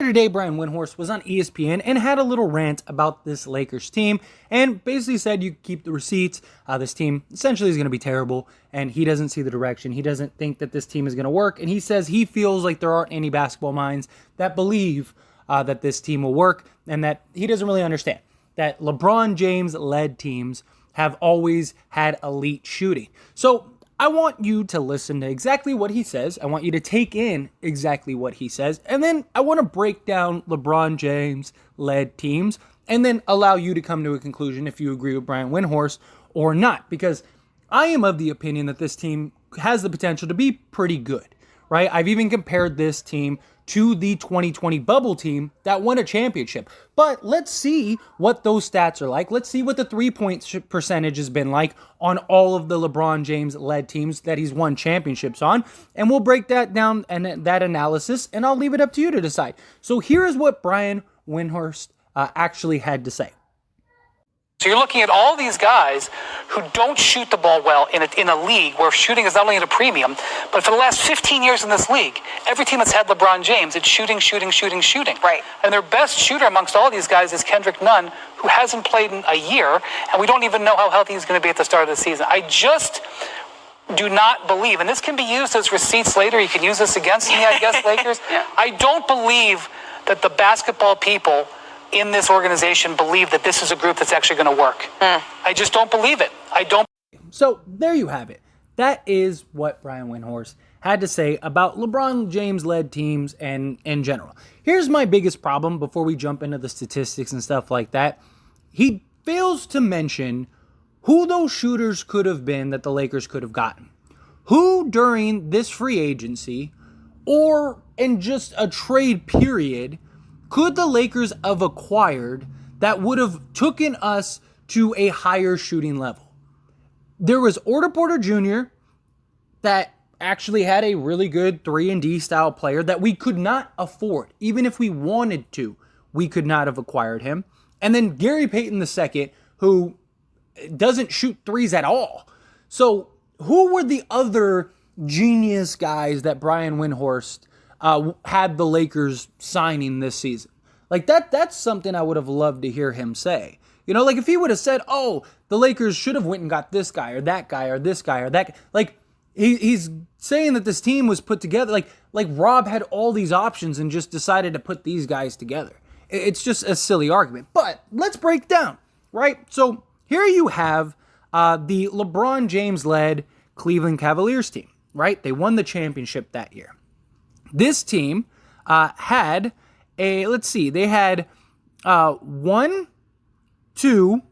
Today, Brian Windhorst was on ESPN and had a little rant about this Lakers team and basically said you keep the receipts. This team essentially is going to be terrible, and he doesn't see the direction. He doesn't think that this team is going to work, and he says he feels like there aren't any basketball minds that believe that this team will work, and that he doesn't really understand that LeBron James-led teams have always had elite shooting. So I want you to listen to exactly what he says. I want you to take in exactly what he says. And then I want to break down LeBron James-led teams and then allow you to come to a conclusion if you agree with Brian Windhorst or not. Because I am of the opinion that this team has the potential to be pretty good, right? I've even compared this team to the 2020 bubble team that won a championship. But let's see what those stats are like. Let's see what the three-point percentage has been like on all of the LeBron James-led teams that he's won championships on. And we'll break that down and that analysis, and I'll leave it up to you to decide. So here is what Brian Windhorst actually had to say. So you're looking at all these guys who don't shoot the ball well in a league where shooting is not only at a premium, but for the last 15 years in this league, every team that's had LeBron James, it's shooting. Right. And their best shooter amongst all these guys is Kendrick Nunn, who hasn't played in a year, and we don't even know how healthy he's going to be at the start of the season. I just do not believe, and this can be used as receipts later. You can use this against me, I guess, Lakers. Yeah. I don't believe that the basketball people in this organization believe that this is a group that's actually going to work. I just don't believe it. I don't. So there you have it. That is what Brian Windhorst had to say about LeBron James-led teams and in general. Here's my biggest problem before we jump into the statistics and stuff like that. He fails to mention who those shooters could have been that the Lakers could have gotten. Who during this free agency or in just a trade period could the Lakers have acquired that would have taken us to a higher shooting level? There was Otto Porter Jr. that actually had a really good 3-and-D style player that we could not afford. Even if we wanted to, we could not have acquired him. And then Gary Payton II, who doesn't shoot threes at all. So who were the other genius guys that Brian Windhorst had the Lakers signing this season? Like that's something I would have loved to hear him say. You know, like if he would have said, oh, the Lakers should have went and got this guy or that guy or this guy or that. Like he's saying that this team was put together. Like Rob had all these options and just decided to put these guys together. It's just a silly argument. But let's break down, right? So here you have the LeBron James-led Cleveland Cavaliers team, right? They won the championship that year. This team had they had two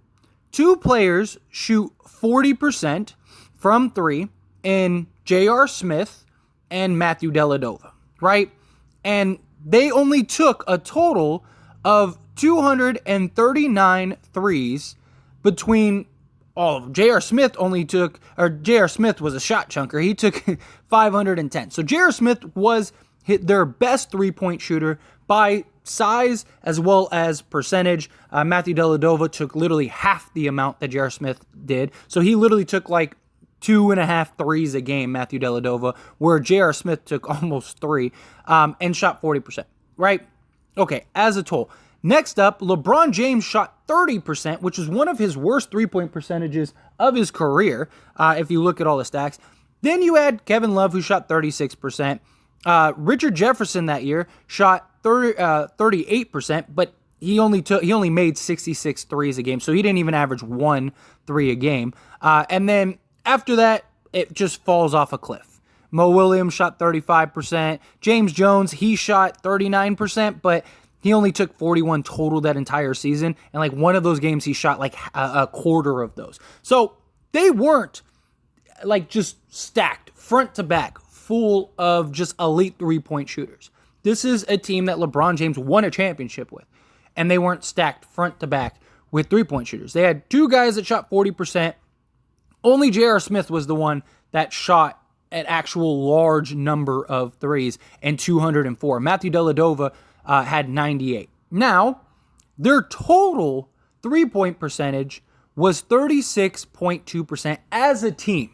players shoot 40% from three in J.R. Smith and Matthew Dellavedova, right? And they only took a total of 239 threes between all of them. J.R. Smith was a shot chunker. He took 510. So J.R. Smith was their best three-point shooter by size as well as percentage. Matthew Dellavedova took literally half the amount that J.R. Smith did. So he literally took like 2.5 threes a game, Matthew Dellavedova, where J.R. Smith took almost 3 and shot 40%, right? Okay, as a total. Next up, LeBron James shot 30%, which is one of his worst three-point percentages of his career, if you look at all the stacks. Then you had Kevin Love, who shot 36%. Richard Jefferson that year shot 38%, but he only made 66 threes a game, so he didn't even average 1 3 a game. And then after that, it just falls off a cliff. Mo Williams shot 35%. James Jones, he shot 39%, but he only took 41 total that entire season, and like one of those games he shot like a quarter of those. So they weren't like just stacked front to back, full of just elite three-point shooters. This is a team that LeBron James won a championship with, and they weren't stacked front to back with three-point shooters. They had 2 guys that shot 40%. Only J.R. Smith was the one that shot an actual large number of threes and 204. Matthew Dellavedova had 98. Now, their total three-point percentage was 36.2% as a team.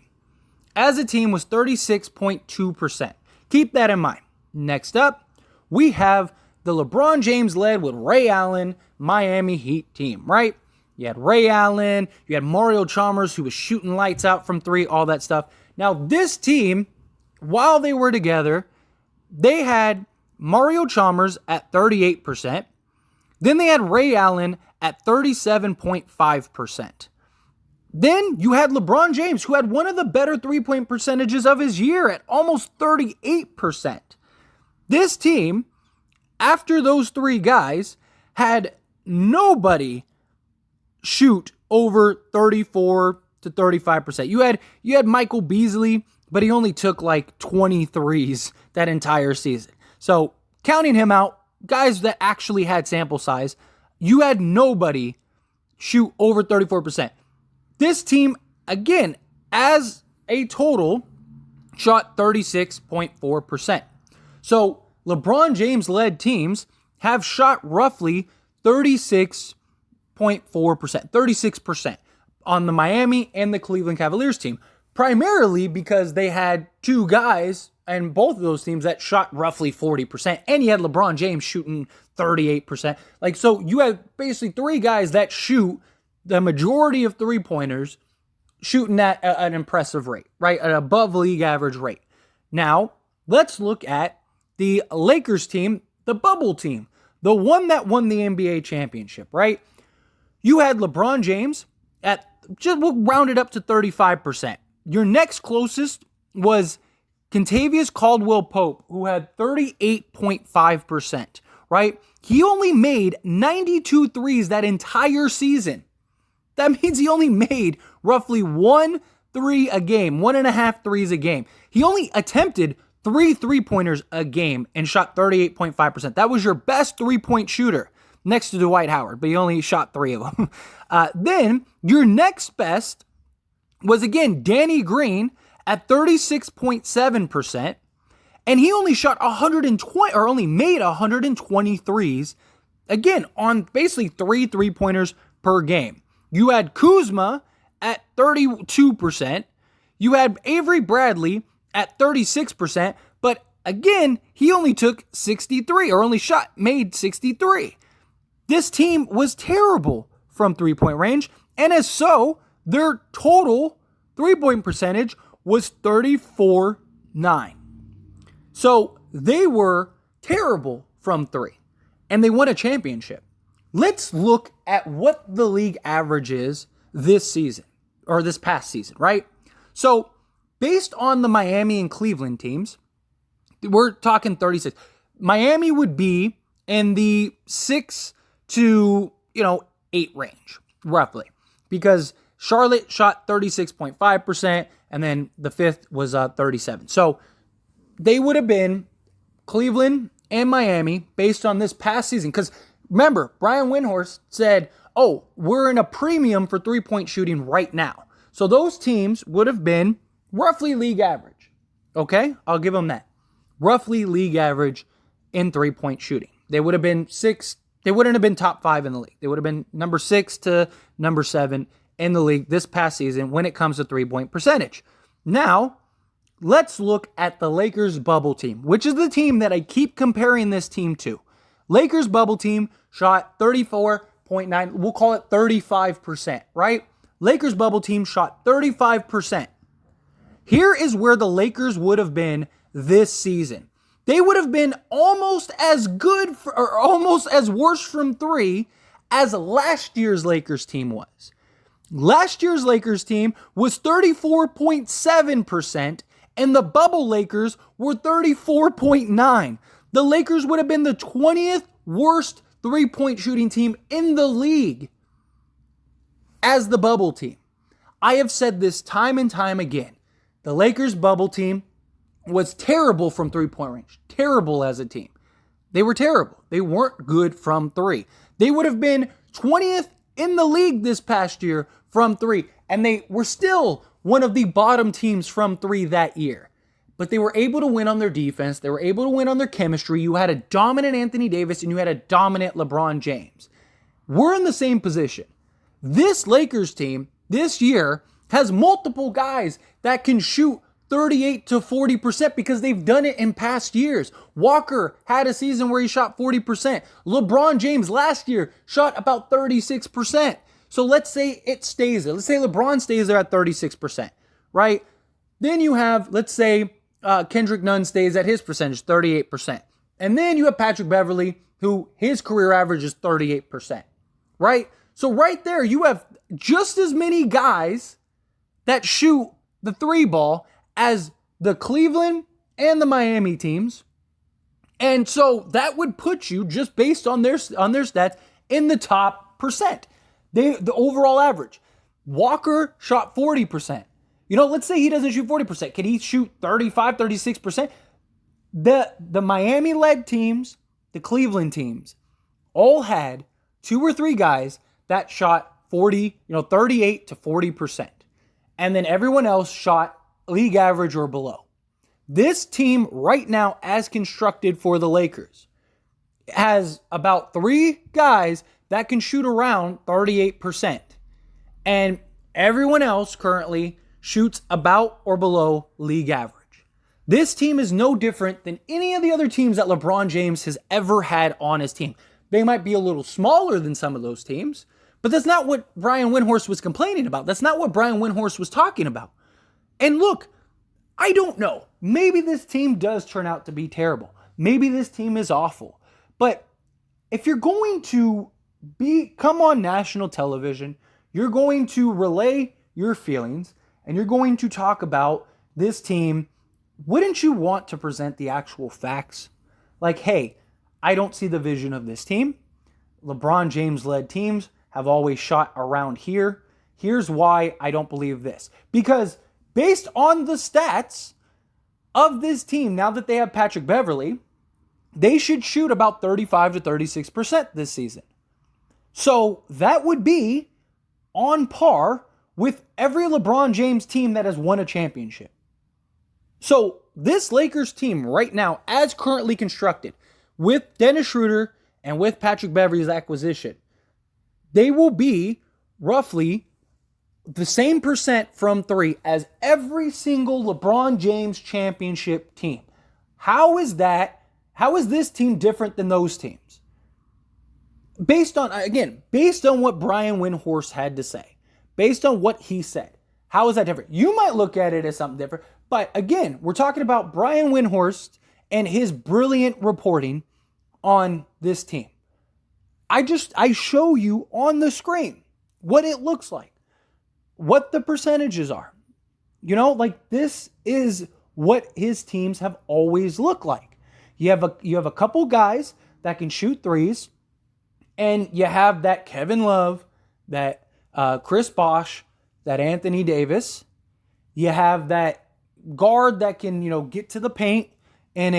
As a team was 36.2%. Keep that in mind. Next up, we have the LeBron James led with Ray Allen Miami Heat team, right? You had Ray Allen, you had Mario Chalmers who was shooting lights out from three, all that stuff. Now this team, while they were together, they had Mario Chalmers at 38%. Then they had Ray Allen at 37.5%. Then you had LeBron James, who had one of the better three-point percentages of his year at almost 38%. This team, after those three guys, had nobody shoot over 34 to 35%. You had Michael Beasley, but he only took like 23s that entire season. So counting him out, guys that actually had sample size, you had nobody shoot over 34%. This team, again, as a total, shot 36.4%. So LeBron James-led teams have shot roughly 36.4%, 36% on the Miami and the Cleveland Cavaliers team, primarily because they had two guys and both of those teams that shot roughly 40%, and you had LeBron James shooting 38%. Like, so you have basically three guys that shoot the majority of three-pointers shooting at an impressive rate, right? An above league average rate. Now, let's look at the Lakers team, the bubble team, the one that won the NBA championship, right? You had LeBron James at, we'll round it up to 35%. Your next closest was Kentavious Caldwell-Pope, who had 38.5%, right? He only made 92 threes that entire season. That means he only made roughly 1 3 a game, 1.5 threes a game. He only attempted 3 3-pointers a game and shot 38.5%. That was your best three-point shooter next to Dwight Howard, but he only shot 3 of them. Then your next best was, again, Danny Green at 36.7%, and he only shot 120, or only made 123s, again, on basically 3 3-pointers per game. You had Kuzma at 32%. You had Avery Bradley at 36%, but again, he only took 63, or only made 63. This team was terrible from three-point range, and as so, their total three-point percentage was 34.9. So they were terrible from three, and they won a championship. Let's look at what the league average is this season, or this past season, right? So based on the Miami and Cleveland teams, we're talking 36. Miami would be in the 6 to 8 range, roughly, because Charlotte shot 36.5%, and then the fifth was 37. So they would have been Cleveland and Miami based on this past season. Because remember, Brian Windhorst said, oh, we're in a premium for three-point shooting right now. So those teams would have been roughly league average. Okay? I'll give them that. Roughly league average in three-point shooting. They would have been they wouldn't have been top 5 in the league. They would have been number 6 to number 7 in the league this past season when it comes to three-point percentage. Now, let's look at the Lakers bubble team, which is the team that I keep comparing this team to. Lakers bubble team shot 34.9, we'll call it 35%, right? Lakers bubble team shot 35%. Here is where the Lakers would have been this season. They would have been almost as good or almost as worse from three as last year's Lakers team was. Last year's Lakers team was 34.7%, and the bubble Lakers were 34.9%. The Lakers would have been the 20th worst three-point shooting team in the league as the bubble team. I have said this time and time again. The Lakers bubble team was terrible from three-point range. Terrible as a team. They were terrible. They weren't good from three. They would have been 20th in the league this past year from three, and they were still one of the bottom teams from three that year. But they were able to win on their defense. They were able to win on their chemistry. You had a dominant Anthony Davis, and you had a dominant LeBron James. We're in the same position. This Lakers team this year has multiple guys that can shoot 38 to 40% because they've done it in past years. Walker had a season where he shot 40%. LeBron James last year shot about 36%. So let's say it stays there. Let's say LeBron stays there at 36%, right? Then you have, let's say, Kendrick Nunn stays at his percentage, 38%. And then you have Patrick Beverley, who his career average is 38%, right? So right there, you have just as many guys that shoot the three ball as the Cleveland and the Miami teams. And so that would put you, just based on their stats, in the top percent. The overall average. Walker shot 40%. Let's say he doesn't shoot 40%. Can he shoot 35, 36%? The Miami-led teams, the Cleveland teams, all had 2 or 3 guys that shot 38 to 40%. And then everyone else shot league average or below. This team right now, as constructed for the Lakers, has about 3 guys that can shoot around 38%. And everyone else currently shoots about or below league average. This team is no different than any of the other teams that LeBron James has ever had on his team. They might be a little smaller than some of those teams, but that's not what Brian Windhorst was complaining about. That's not what Brian Windhorst was talking about. And look, I don't know. Maybe this team does turn out to be terrible. Maybe this team is awful. But if you're going to come on national television, you're going to relay your feelings, and you're going to talk about this team, wouldn't you want to present the actual facts? Like, hey, I don't see the vision of this team. LeBron James-led teams have always shot around here. Here's why I don't believe this. Because based on the stats of this team, now that they have Patrick Beverley, they should shoot about 35 to 36% this season. So that would be on par with every LeBron James team that has won a championship. So this Lakers team right now, as currently constructed, with Dennis Schroeder and with Patrick Beverley's acquisition, they will be roughly the same percent from 3 as every single LeBron James championship team. How is that? How is this team different than those teams? Based on what Brian Windhorst had to say, based on what he said, how is that different? You might look at it as something different, but again, we're talking about Brian Windhorst and his brilliant reporting on this team. I show you on the screen what it looks like, what the percentages are. This is what his teams have always looked like. You have a couple guys that can shoot threes, and you have that Kevin Love, that Chris Bosh, that Anthony Davis. You have that guard that can, get to the paint, and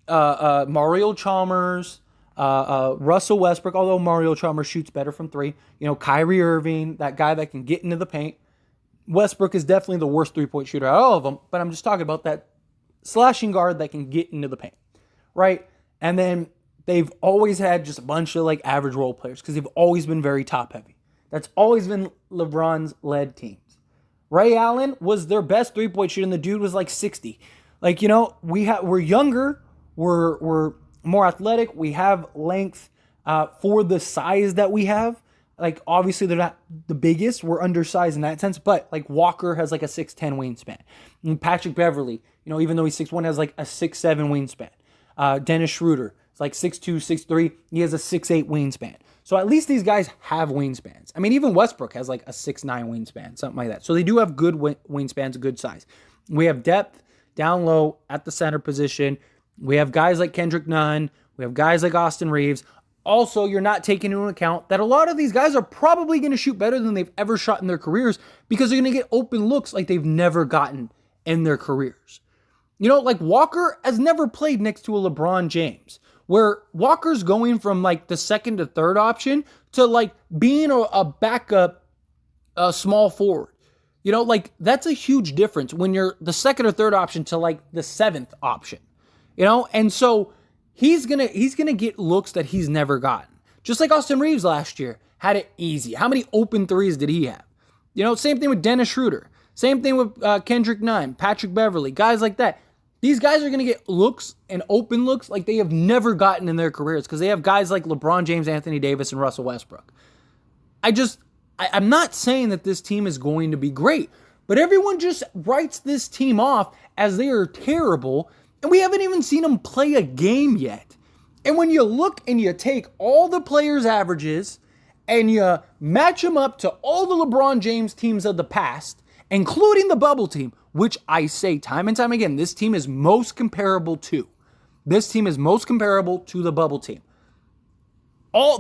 Mario Chalmers, Russell Westbrook, although Mario Chalmers shoots better from 3. Kyrie Irving, that guy that can get into the paint. Westbrook is definitely the worst three-point shooter out of all of them, but I'm just talking about that slashing guard that can get into the paint, right? And then they've always had just a bunch of average role players because they've always been very top-heavy. That's always been LeBron's led teams. Ray Allen was their best three-point shooter, and the dude was 60. We're younger, we're more athletic, we have length for the size that we have. Obviously they're not the biggest, we're undersized in that sense, but Walker has a 6'10 wingspan. And Patrick Beverley, even though he's 6'1", has a 6'7 wingspan. Dennis Schroeder is 6'2", 6'3", he has a 6'8 wingspan. So at least these guys have wingspans. I mean, even Westbrook has a 6'9 wingspan, something like that. So they do have good wingspans, good size. We have depth down low at the center position. We have guys like Kendrick Nunn. We have guys like Austin Reeves. Also, you're not taking into account that a lot of these guys are probably going to shoot better than they've ever shot in their careers because they're going to get open looks like they've never gotten in their careers. Walker has never played next to a LeBron James, where Walker's going from the second to third option to being a backup small forward. That's a huge difference when you're the second or third option to the seventh option. And so he's gonna get looks that he's never gotten. Just like Austin Reeves last year had it easy. How many open threes did he have? Same thing with Dennis Schroeder. Same thing with Kendrick Nunn, Patrick Beverley, guys like that. These guys are going to get looks and open looks like they have never gotten in their careers because they have guys like LeBron James, Anthony Davis, and Russell Westbrook. I'm not saying that this team is going to be great, but everyone just writes this team off as they are terrible, and we haven't even seen them play a game yet. And when you look and you take all the players' averages and you match them up to all the LeBron James teams of the past, including the bubble team, which I say time and time again, this team is most comparable to. This team is most comparable to the bubble team.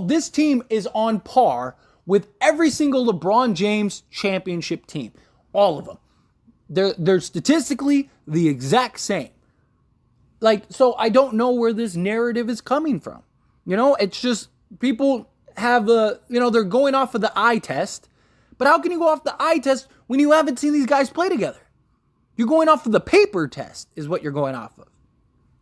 This team is on par with every single LeBron James championship team. All of them. They're statistically the exact same. So I don't know where this narrative is coming from. It's just people have they're going off of the eye test. But how can you go off the eye test when you haven't seen these guys play together? You're going off of the paper test is what you're going off of.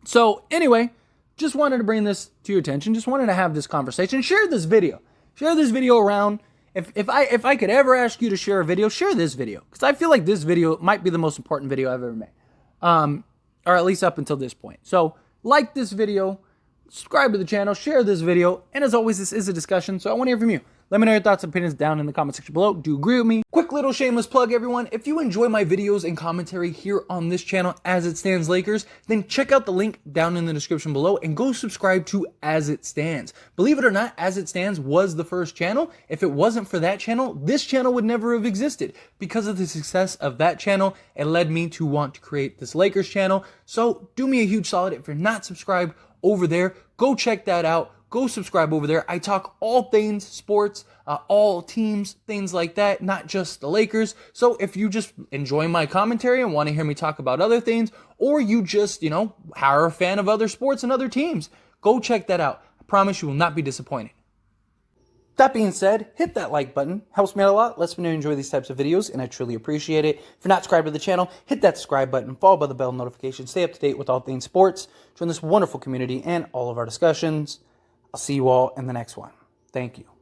So anyway, just wanted to bring this to your attention. Just wanted to have this conversation. Share this video. Share this video around. If I could ever ask you to share a video, share this video. Because I feel like this video might be the most important video I've ever made. Or at least up until this point. So like this video, subscribe to the channel, share this video. And as always, this is a discussion. So I want to hear from you. Let me know your thoughts and opinions down in the comment section below. Do you agree with me? Quick little shameless plug, everyone. If you enjoy my videos and commentary here on this channel, As It Stands Lakers, then check out the link down in the description below and go subscribe to As It Stands. Believe it or not, As It Stands was the first channel. If it wasn't for that channel, this channel would never have existed. Because of the success of that channel, it led me to want to create this Lakers channel. So do me a huge solid. If you're not subscribed over there, go check that out. Go subscribe over there. I talk all things sports, all teams, things like that, not just the Lakers. So if you just enjoy my commentary and want to hear me talk about other things, or you just, are a fan of other sports and other teams, go check that out. I promise you will not be disappointed. That being said, hit that like button. Helps me out a lot. Lets me know you enjoy these types of videos, and I truly appreciate it. If you're not subscribed to the channel, hit that subscribe button, followed by the bell notification. Stay up to date with all things sports. Join this wonderful community and all of our discussions. I'll see you all in the next one. Thank you.